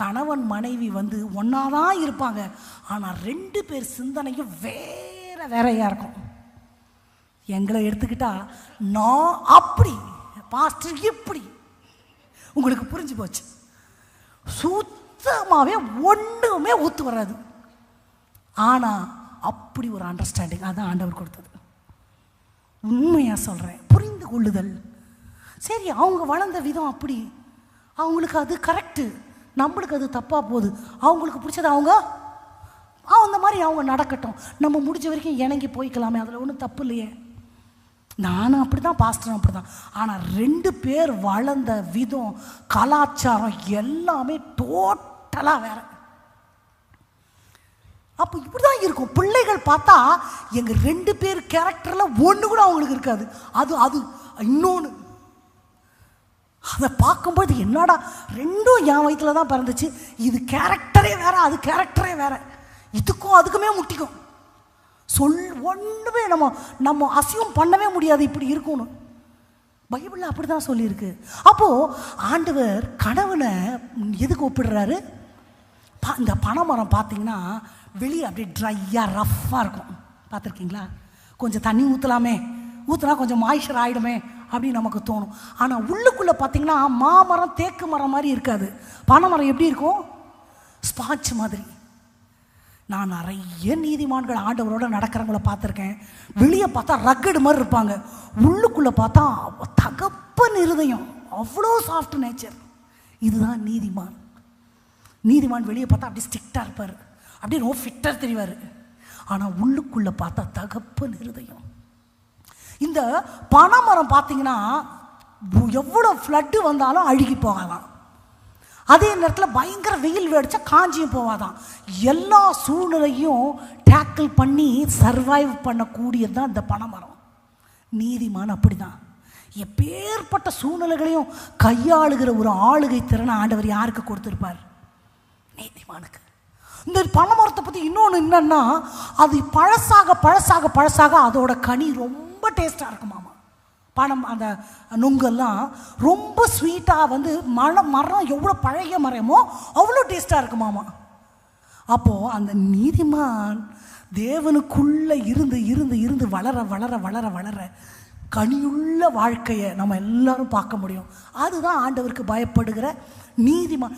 கணவன் மனைவி ஒன்றாதான் இருப்பாங்க, ஆனால் 2 பேர் சிந்தனையும் வேற வேறையாக இருக்கும். எங்களை எடுத்துக்கிட்டா நான் அப்படி, பாஸ்டர் இப்படி. உங்களுக்கு புரிஞ்சு போச்சு. சுத்தமாகவே ஒன்றுமே ஒத்து வராது. ஆனால் அப்படி ஒரு அண்டர்ஸ்டாண்டிங், அதான் ஆண்டவர் கொடுத்தது. உண்மையாக சொல்கிறேன், புரிந்து கொள்ளுதல். சரி, அவங்க வளர்ந்த விதம் அப்படி, அவங்களுக்கு அது கரெக்டு, நம்மளுக்கு அது தப்பாக போகுது. அவங்களுக்கு பிடிச்சது அவங்க அந்த மாதிரி அவங்க நடக்கட்டும், நம்ம முடிஞ்ச வரைக்கும் இணங்கி போய்க்கலாமே, அதில் ஒன்றும் தப்பு இல்லையே. நானும் அப்படி தான், பாஸ்டரும் அப்படி தான். ஆனால் 2 பேர் வளர்ந்த விதம், கலாச்சாரம் எல்லாமே டோட்டலாக வேற. அப்போ இப்படி தான் இருக்கும். பிள்ளைகள் பார்த்தா எங்கள் 2 பேர் கேரக்டரில் ஒன்று கூட அவங்களுக்கு இருக்காது. அது இன்னொன்று அதை பார்க்கும்போது என்னடா 2ம் என் வயிற்றுல தான் பிறந்துச்சு, இது கேரக்டரே வேற, அது கேரக்டரே வேற, இதுக்கும் அதுக்குமே முட்டிக்கும். ஒன்றுமே நம்ம அசியம் பண்ணவே முடியாது, இப்படி இருக்கும்னு பைபிளில் அப்படி தான் சொல்லியிருக்கு. அப்போது ஆண்டவர் கணவனை எதுக்கு ஒப்பிடுறாரு? இந்த பனைமரம் பார்த்தீங்கன்னா வெளியே அப்படியே ட்ரையாக ரஃப்பாக இருக்கும், பார்த்துருக்கீங்களா? கொஞ்சம் தண்ணி ஊற்றலாமே, ஊற்றினா கொஞ்சம் மாய்ச்சர் ஆகிடுமே அப்படின்னு நமக்கு தோணும். ஆனால் உள்ளுக்குள்ளே பார்த்தீங்கன்னா மாமரம் தேக்கு மரம் மாதிரி இருக்காது, பனைமரம் எப்படி இருக்கும்? ஸ்பாஞ்ச் மாதிரி. நான் நிறைய நீதிமான்கள் ஆண்டவரோட நடக்கிறவங்கள பார்த்துருக்கேன். வெளியே பார்த்தா ரக்கடு மாதிரி இருப்பாங்க, உள்ளுக்குள்ளே பார்த்தா தகப்பன் இருதயம், அவ்வளோ சாஃப்ட் நேச்சர். இதுதான் நீதிமான். நீதிமான் வெளியே பார்த்தா அப்படி ஸ்ட்ரிக்டாக இருப்பார், அப்படியே ரொம்ப ஃபிட்டாக தெரிவார். ஆனால் உள்ளுக்குள்ளே பார்த்தா தகப்பன் இருதயம். இந்த பனைமரம் பார்த்தீங்கன்னா எவ்வளோ ஃப்ளட்டு வந்தாலும் அழுகி போகலாம், அதே நேரத்தில் பயங்கர வெயில் வெடிச்சா காஞ்சியும் போவாதான். எல்லா சூழ்நிலையும் டேக்கிள் பண்ணி சர்வைவ் பண்ணக்கூடியது தான் இந்த பனைமரம். நீதிமான் அப்படி தான். எப்பேற்பட்ட சூழ்நிலைகளையும் கையாளுகிற ஒரு ஆளுகை திறனை ஆண்டவர் யாருக்கு கொடுத்துருப்பார்? நீதிமானுக்கு. இந்த பனைமரத்தை பற்றி இன்னொன்று என்னன்னா, அது பழசாக பழசாக பழசாக அதோட கனி ரொம்ப டேஸ்டாக இருக்குமாமா. பனம் அந்த நுங்கெல்லாம் ரொம்ப ஸ்வீட்டாக மரம் எவ்வளோ பழைய மரமோ அவ்வளோ டேஸ்ட்டாக இருக்குமாமா. அப்போது அந்த நீதிமான் தேவனுக்குள்ளே இருந்து இருந்து இருந்து வளர வளர வளர வளர கனியுள்ள வாழ்க்கையை நம்ம எல்லாரும் பார்க்க முடியும். அதுதான் ஆண்டவருக்கு பயப்படுகிற நீதிமான்.